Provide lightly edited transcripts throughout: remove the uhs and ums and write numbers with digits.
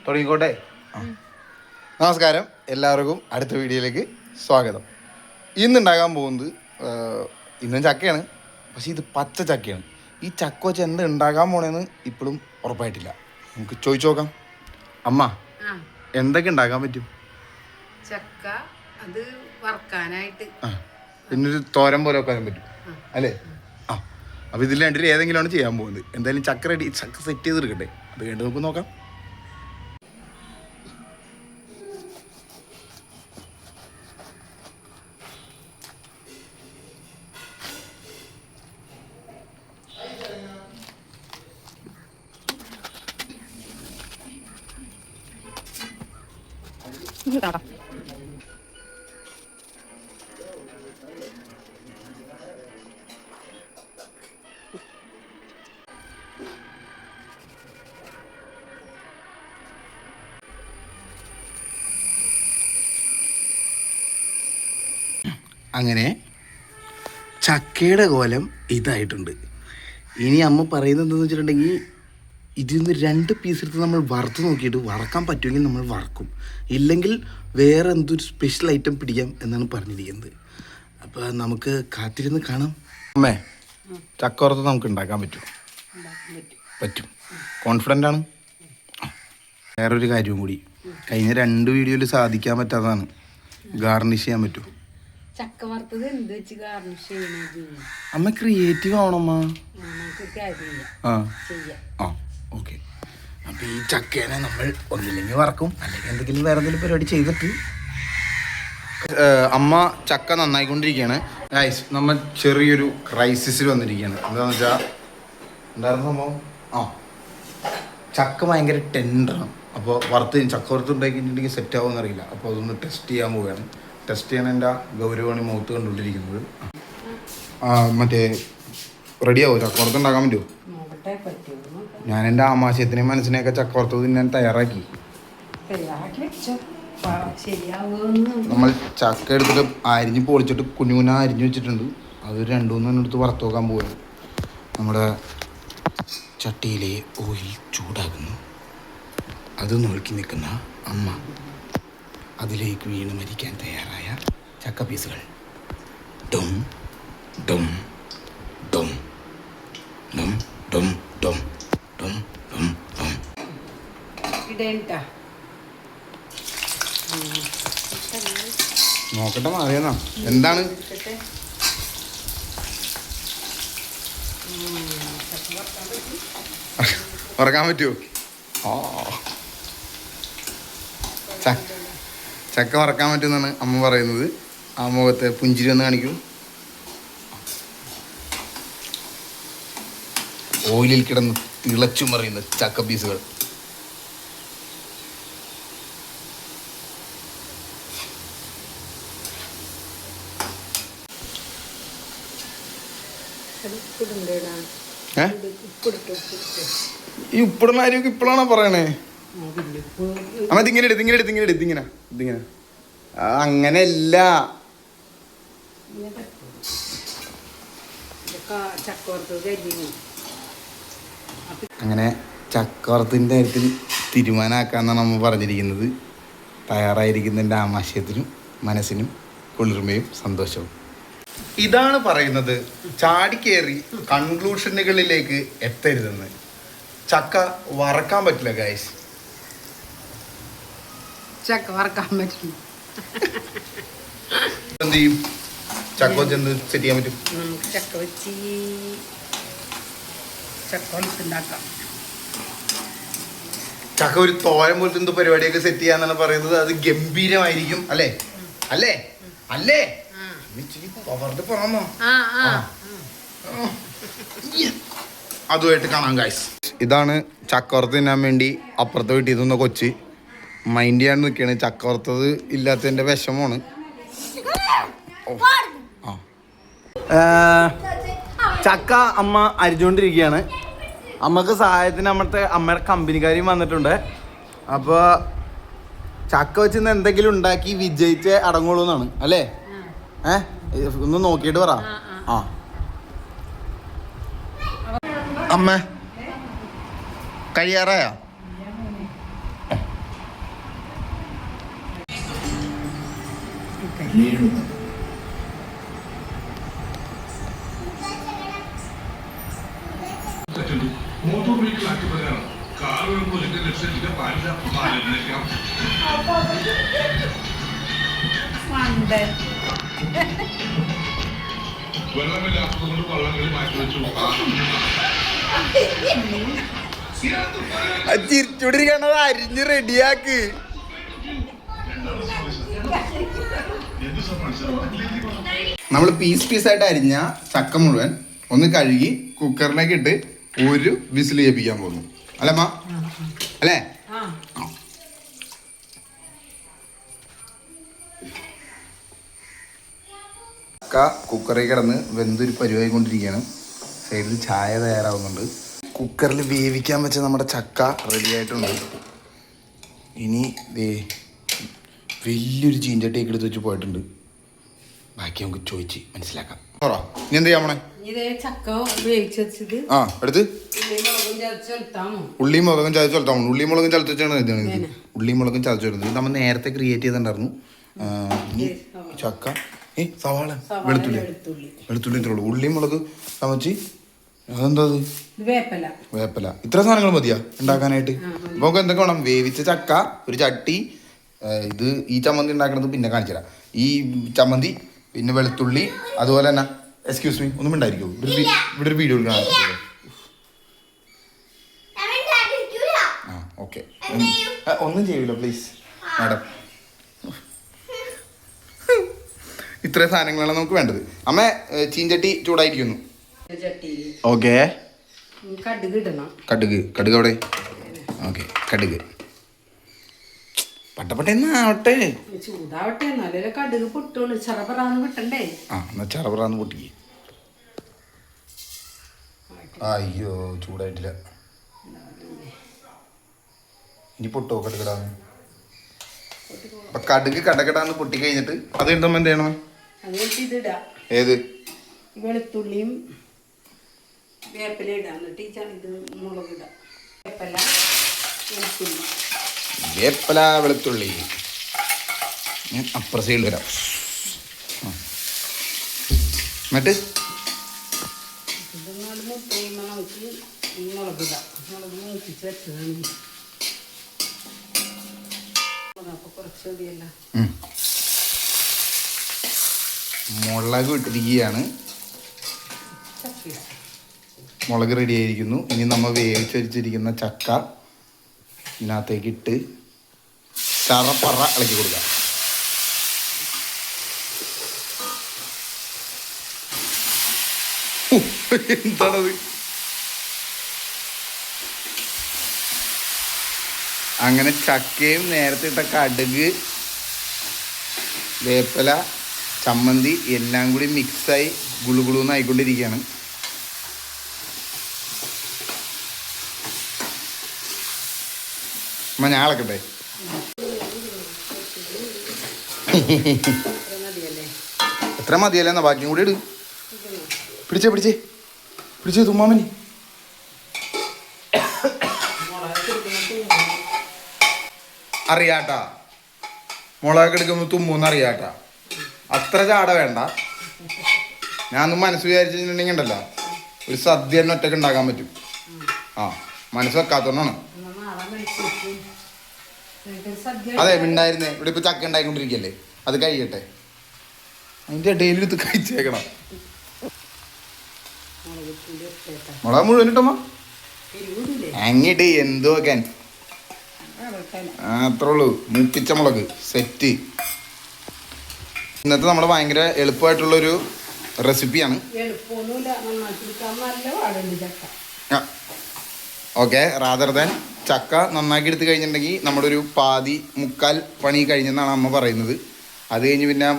തുടങ്ങിക്കോട്ടെ. നമസ്കാരം, എല്ലാവർക്കും അടുത്ത വീഡിയോയിലേക്ക് സ്വാഗതം. ഇന്നുണ്ടാകാൻ പോകുന്നത് ഇന്നും ചക്കയാണ്, പക്ഷേ ഇത് പച്ച ചക്കയാണ്. ഈ ചക്ക വെച്ച് എന്ത് ഉണ്ടാകാൻ പോണേന്ന് ഇപ്പോഴും ഉറപ്പായിട്ടില്ല. നമുക്ക് ചോദിച്ചു നോക്കാം. അമ്മ, എന്തൊക്കെ ഉണ്ടാക്കാൻ പറ്റും? ചക്ക അത് വറക്കാനായിട്ട് പിന്നൊരു തോരൻ പോലെ വെക്കാൻ പറ്റും അല്ലേ? അപ്പോൾ ഇതിൽ രണ്ടിൽ ഏതെങ്കിലുമാണ് ചെയ്യാൻ പോകുന്നത്. എന്തായാലും ചക്ക റെഡി, ചക്ക സെറ്റ് ചെയ്തെടുക്കട്ടെ. അത് കഴിഞ്ഞിട്ട് നമുക്ക് നോക്കാം. അങ്ങനെ ചക്കയുടെ കോലം ഇതായിട്ടുണ്ട്. ഇനി അമ്മ പറയുന്നത് എന്താണെന്ന് വെച്ചിട്ടുണ്ടെങ്കിൽ, ഇതിൽ നിന്ന് 2 പീസ് എടുത്ത് നമ്മൾ വറുത്ത് നോക്കിയിട്ട് വറക്കാൻ പറ്റുമെങ്കിൽ നമ്മൾ വറക്കും, ഇല്ലെങ്കിൽ വേറെ എന്തൊരു സ്പെഷ്യൽ ഐറ്റം പിടിക്കാം എന്നാണ് പറഞ്ഞിരിക്കുന്നത്. അപ്പോൾ നമുക്ക് കാത്തിരുന്ന് കാണാം. അമ്മേ, ചക്ക വറുത്ത് നമുക്ക് ഉണ്ടാക്കാൻ പറ്റും? പറ്റും, കോൺഫിഡൻ്റ് ആണ്. വേറൊരു കാര്യവും കൂടി, കഴിഞ്ഞ 2 വീഡിയോയിൽ സാധിക്കാൻ പറ്റാത്തതാണ്. ഗാർണിഷ് ചെയ്യാൻ പറ്റും. ചക്ക വറുത്തത് എന്ത് വെച്ച് ഗാർണിഷ് ചെയ്യണത്? അമ്മ ക്രിയേറ്റീവ് ആവണമ്മ. ഓക്കെ. അപ്പം ഈ ചക്കേനെ നമ്മൾ ഒന്നില്ലെങ്കിൽ വറക്കും, അല്ലെങ്കിൽ എന്തെങ്കിലും വേറെ എന്തെങ്കിലും പരിപാടി ചെയ്തിട്ട്. അമ്മ ചക്ക നന്നായിക്കൊണ്ടിരിക്കുകയാണ്. നമ്മൾ ചെറിയൊരു ക്രൈസിസിൽ വന്നിരിക്കുകയാണ്. എന്താണെന്ന് വെച്ചാൽ, എന്തായിരുന്നു സംഭവം? ചക്ക ഭയങ്കര ടെൻഡറാണ്. അപ്പോൾ ചക്ക വറുത്ത് ഉണ്ടാക്കിയിട്ടുണ്ടെങ്കിൽ സെറ്റ് ആവുമെന്ന് അറിയില്ല. അപ്പോൾ അതൊന്ന് ടെസ്റ്റ് ചെയ്യാൻ പോവുകയാണ്. ടെസ്റ്റ് ചെയ്യാൻ എൻ്റെ ഗൗരവമാണ് മുഖത്ത് കണ്ടുകൊണ്ടിരിക്കുന്നത്. മറ്റേ റെഡിയാവോ? ചക്കവറുത്ത് ഉണ്ടാക്കാൻ പറ്റുമോ? ഞാൻ എൻ്റെ ആമാശയത്തിനെയും മനസ്സിനെയൊക്കെ ചക്കവറുത്ത് തിന്നാൻ തയ്യാറാക്കി. നമ്മൾ ചക്ക എടുത്തിട്ട് അരിഞ്ഞ് പൊളിച്ചിട്ട് കുഞ്ഞുകുഞ്ഞ അരിഞ്ഞ് വെച്ചിട്ടുണ്ട്. അത് 2-3 എടുത്ത് വറുത്ത് നോക്കാൻ പോവുകയാണ്. നമ്മുടെ ചട്ടിയിലെ ഓയിൽ ചൂടാകുന്നു. അത് നോക്കി നിൽക്കുന്ന അമ്മ അതിലേക്ക് വീണ് മരിക്കാൻ തയ്യാറായ ചക്ക പീസുകൾ ഡും ഡും ഡും ഡും ഡും ഡും ഡും ഡും ഡും. നോക്കട്ടെ മതിയെന്നാ. എന്താണ് വറക്കാൻ പറ്റുമോ? ചക്ക വറക്കാൻ പറ്റുമെന്നാണ് അമ്മ പറയുന്നത്. ആ മുഖത്തെ പുഞ്ചിരി ഒന്ന് കാണിക്കൂ. ഓയിലിൽ കിടന്ന് തിളച്ചു മറിയുന്ന ചക്ക പീസുകൾ. ഈ ഉപ്പിടുന്ന കാര്യമൊക്കെ ഇപ്പോഴാണോ പറയണേ? അമ്മ ഇതിങ്ങനെ അങ്ങനെയല്ല. അങ്ങനെ ചക്കവറുത്തിൻ്റെ കാര്യത്തിൽ തീരുമാനമാക്കാന്നാണ് നമ്മൾ പറഞ്ഞിരിക്കുന്നത്. തയ്യാറായിരിക്കുന്നതിൻ്റെ ആമാശയത്തിനും മനസ്സിനും കുളിർമയും സന്തോഷവും. ഇതാണ് പറയുന്നത് ചാടിക്കേറി കൺക്ലൂഷനുകളിലേക്ക് എത്തരുതെന്ന്. ചക്ക വറക്കാൻ പറ്റില്ല ഗൈസ്. ചക്ക വറക്കാൻ പറ്റില്ല. എന്ത് ചെയ്യും? ചക്ക വെച്ച് എന്ത് സെറ്റ് ചെയ്യാൻ പറ്റും? ചക്ക വെച്ച് ചക്ക വറുത്തുണ്ടാക്കാം. ചക്ക ഒരു തോരൻ പോലത്തെ എന്തോ പരിപാടിയൊക്കെ സെറ്റ് ചെയ്യാന്നാണ് പറയുന്നത്. അത് ഗംഭീരമായിരിക്കും അല്ലേ? അല്ലേ അല്ലേ പവറിന്റെ പുറമോ? അതുമായിട്ട് കാണാം ഗൈസ്. ഇതാണ് ചക്കവറുത്ത് തിന്നാൻ വേണ്ടി അപ്പുറത്തെ വീട്ടിൽ നിന്ന കൊച്ച് മൈൻഡ് ചെയ്യാൻ നിൽക്കുകയാണ്. ചക്കവറുത്തത് ഇല്ലാത്തതിൻ്റെ വിഷമമാണ്. ചക്ക അമ്മ അരിഞ്ഞുകൊണ്ടിരിക്കുകയാണ്. അമ്മക്ക് സഹായത്തിന് അമ്മയുടെ കമ്പനിക്കാരും വന്നിട്ടുണ്ട്. അപ്പോൾ ചക്ക വെച്ചിന്ന് എന്തെങ്കിലും ഉണ്ടാക്കി വിജയിച്ച് അടങ്ങുള്ളൂ എന്നാണ് അല്ലേ? ഒന്ന് നോക്കിയിട്ട് പറ. അമ്മ കഴിയാറായോ? വരട്ടെ. മോട്ടോർ വെഹിക്കിൾ ആക്ട് പ്രകാരം കാറുകൾ പ്രൊജക്ട് ലക്ഷ്യത്തിന്റെ പാലില്ല പാലിനേക്കാം മണ്ടൻ. വെള്ളമില്ലാത്തത് കൊണ്ട് വള്ളങ്ങളിൽ മാറ്റിവെച്ചു ചിരിച്ചോണ്ടിരിക്കണത് അരിഞ്ഞ് റെഡിയാക്ക്. നമ്മൾ പീസായിട്ട് അരിഞ്ഞ ചക്ക മുഴുവൻ ഒന്ന് കഴുകി കുക്കറിലേക്ക് ഇട്ട് ഒരു വിസിൽ ചെയ്യിപ്പിക്കാൻ പോകുന്നു. അല്ലമ്മ അല്ലേ? ആ ചക്ക കുക്കറിൽ കിടന്ന് വെന്തൊരു പരിവായിക്കൊണ്ടിരിക്കുകയാണ്. സൈഡിൽ ചായ തയ്യാറാവുന്നുണ്ട്. കുക്കറിൽ വേവിക്കാൻ വെച്ച നമ്മുടെ ചക്ക റെഡി ആയിട്ടുണ്ട്. ഇനി വലിയൊരു ചീഞ്ചട്ടിയൊക്കെ എടുത്ത് വെച്ച് പോയിട്ടുണ്ട്. ബാക്കി നമുക്ക് ചോദിച്ച് മനസ്സിലാക്കാം. ഇനി എന്ത് ചെയ്യാൻ പോണേ? ഇതേ ചക്ക വേവിച്ച് വെച്ചത് ആ എടുത്ത് മുളകും ചതച്ച് വെളുത്താമോ? ഉള്ളിയും മുളകും ചതച്ച് വെളുത്താമോ? ഉള്ളിയും മുളകും ചതച്ച് വെച്ചാണ് ഇത്. ഉള്ളിയും മുളകും ചതച്ച് വരുന്നത് നമ്മൾ നേരത്തെ ക്രിയേറ്റ് ചെയ്തിട്ടുണ്ടായിരുന്നു. ചക്ക സവാള വെളുത്തുള്ളി ഇത്രയുള്ളൂ. ഉള്ളിയും മുളക് ചമച്ച് അതെന്താ വേപ്പല ഇത്ര സാധനങ്ങൾ മതിയാ ഉണ്ടാക്കാനായിട്ട്? അപ്പൊ നമുക്ക് എന്തൊക്കെ വേണം? വേവിച്ച ചക്ക, ഒരു ചട്ടി, ഇത് ഈ ചമ്മന്തി ഉണ്ടാക്കുന്നത് പിന്നെ കാണിച്ചു തരാം. ഈ ചമ്മന്തി, പിന്നെ വെളുത്തുള്ളി, അതുപോലെ തന്നെ എക്സ്ക്യൂസ് മീ ഒന്നും ഉണ്ടായിരിക്കും ഇവിടെ ഒരു വീഡിയോ എടുക്കാൻ. ആ ഓക്കെ ഒന്നും ചെയ്യൂല പ്ലീസ് മാഡം. ഇത്രയും സാധനങ്ങളാണ് നമുക്ക് വേണ്ടത്. അമ്മ ചീഞ്ചട്ടി ചൂടായിരിക്കുന്നു. ഓക്കെ കടുക് ഇടണം. കടുക് അവിടെ. ഓക്കെ കടുക് പട്ടപ്പട്ടേന്നാവട്ടെ, ചൂടാവട്ടെ, എന്നാലേ കടുക് പൊട്ടുള്ളൂ. ചെറപറാന്ന് വിട്ടണ്ടേ? ആ എന്നാ ചെറപറാന്ന് പൊട്ടിക്ക്. അയ്യോ ചൂടായിട്ടില്ല. ഇനി പൊട്ടോ കടുകിടാന്ന്. അപ്പൊ കടുക് കടകടാന്ന് പൊട്ടി കഴിഞ്ഞിട്ട് അത് കഴിഞ്ഞ എന്ത് ചെയ്യണം? ഏത്? വെളുത്തുള്ളിയും വേപ്പില ഇടാം. എന്നിട്ട് ഇത് മുളക് ഇടാം. വേപ്പില വെളുത്തുള്ളി ഞാൻ അപ്പുറ സൈഡിൽ വരാം. എന്നിട്ട് മുളക് ഇടാം. മുളക് മൂപ്പിച്ച് വെച്ചതാണ്. അപ്പൊ കുറച്ച് മതിയല്ല. മുളക് ഇട്ടിരിക്കുകയാണ്. മുളക് റെഡി ആയിരിക്കുന്നു. ഇനി നമ്മൾ വേവിച്ച് വെച്ചിരിക്കുന്ന ചക്ക ഇതിനകത്തേക്ക് ഇട്ട് ചറപ്പറ ഇളക്കി കൊടുക്കാം. എന്താണത്? അങ്ങനെ ചക്കയും നേരത്തെ ഇട്ട കടുക്, വേപ്പില, ചമ്മന്തി എല്ലാം കൂടി മിക്സായി ഗുളുഗുളൂന്ന് ആയിക്കൊണ്ടിരിക്കുകയാണ്. അമ്മ ഞാൻ ഇളക്കട്ടെ? എത്ര മതിയല്ലേ? എന്നാ ബാക്കിയും കൂടി ഇട്. പിടിച്ചേ തുമ്മാമനി. അറിയാട്ടാ, മുളക് എടുക്കുമ്പോൾ തുമ്മൂന്ന് അറിയാട്ടാ. അത്ര ചാട വേണ്ട. ഞാനൊന്നും മനസ്സ് വിചാരിച്ചിട്ടുണ്ടെങ്കിൽ ഉണ്ടല്ലോ ഒരു സദ്യ തന്നെ ഒറ്റക്ക് ഉണ്ടാക്കാൻ പറ്റും. ആ മനസ്സ് വെക്കാത്തോണ്ടാണ്. അതെ മിണ്ടായിരുന്നേ. ഇവിടെ ഇപ്പൊ ചക്ക ഉണ്ടായിക്കൊണ്ടിരിക്കല്ലേ, അത് കഴിയട്ടെ. അതിന്റെ ഇടയിൽ എടുത്ത് കഴിച്ചേക്കണം. മുളക് മുഴുവൻ ഇട്ടമ്മ അങ്ങിട്ട് എന്തോ വെക്കാൻ അത്രേ ഉള്ളൂ. മുപ്പിച്ച മുളക് സെറ്റ്. ഇന്നത്തെ നമ്മുടെ ഭയങ്കര എളുപ്പമായിട്ടുള്ളൊരു റെസിപ്പിയാണ്. ഓക്കെ റാദർ ദാൻ ചക്ക നന്നാക്കി എടുത്ത് കഴിഞ്ഞിട്ടുണ്ടെങ്കിൽ നമ്മുടെ ഒരു പാതി മുക്കാൽ പണി കഴിഞ്ഞെന്നാണ് അമ്മ പറയുന്നത്. അത് കഴിഞ്ഞ് പിന്നെ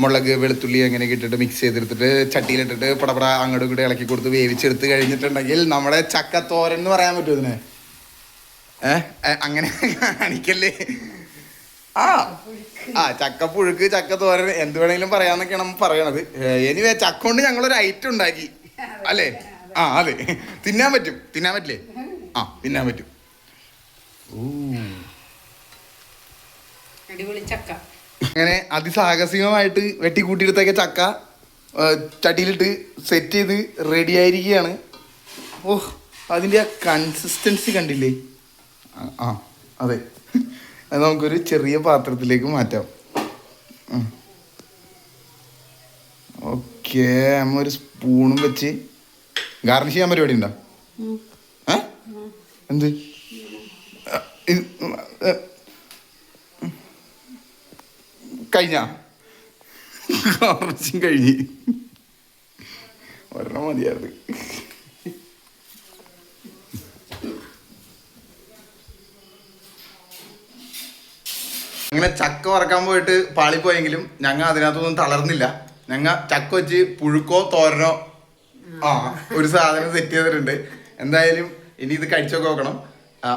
മുളക് വെളുത്തുള്ളി അങ്ങനെയൊക്കെ ഇട്ടിട്ട് മിക്സ് ചെയ്തെടുത്തിട്ട് ചട്ടിയിലിട്ടിട്ട് പടപട അങ്ങോട്ടും ഇങ്ങോട്ട് ഇളക്കി കൊടുത്ത് വേവിച്ചെടുത്ത് കഴിഞ്ഞിട്ടുണ്ടെങ്കിൽ നമ്മുടെ ചക്ക തോരൻ എന്ന് പറയാൻ പറ്റുമോ ഇതിനെ? അങ്ങനെ കാണിക്കല്ലേ. ചക്ക പുഴുക്ക്, ചക്ക തോരൻ എന്ത് വേണമെങ്കിലും പറയാന്നൊക്കെയാണ് നമ്മൾ പറയണത്. എനിവേ ചക്ക കൊണ്ട് ഞങ്ങളൊരു ഐറ്റം ഉണ്ടാക്കി അല്ലേ? അതെ തിന്നാൻ പറ്റില്ലേ? തിന്നാൻ പറ്റും. അടിപൊളി ചക്ക. അങ്ങനെ അതിസാഹസികമായിട്ട് വെട്ടിക്കൂട്ടിയെടുത്തേക്ക ചക്ക ചട്ടിയിലിട്ട് സെറ്റ് ചെയ്ത് റെഡി ആയിരിക്കുകയാണ്. ഓഹ് അതിൻ്റെ ആ കൺസിസ്റ്റൻസി കണ്ടില്ലേ? ആ അതെ, അത് നമുക്കൊരു ചെറിയ പാത്രത്തിലേക്ക് മാറ്റാം. ഓക്കെ, അമ്മ ഒരു സ്പൂണും വെച്ച് ഗാർണിഷ് ചെയ്യാൻ പരിപാടി ഉണ്ടോ? എന്ത് കഴിഞ്ഞ ഗാർണിഷും കഴിഞ്ഞ് ഒരെണ്ണം മതിയായിരുന്നു. അങ്ങനെ ചക്ക വറക്കാൻ പോയിട്ട് പാളിപ്പോയെങ്കിലും ഞങ്ങൾ അതിനകത്തൊന്നും തളർന്നില്ല. ഞങ്ങൾ ചക്ക വെച്ച് പുഴുക്കോ തോരനോ ഒരു സാധനം സെറ്റ് ചെയ്തിട്ടുണ്ട്. എന്തായാലും ഇനി ഇത് കഴിച്ചൊക്കെ നോക്കണം.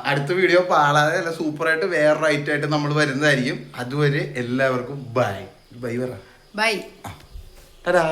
അടുത്ത വീഡിയോ പാളാതെ അല്ല സൂപ്പറായിട്ട് വേറൊരു ഐറ്റമായിട്ട് നമ്മൾ വരുന്നതായിരിക്കും. അതുവരെ എല്ലാവർക്കും ബൈ. ബൈ പറ. ബൈ. ടാ.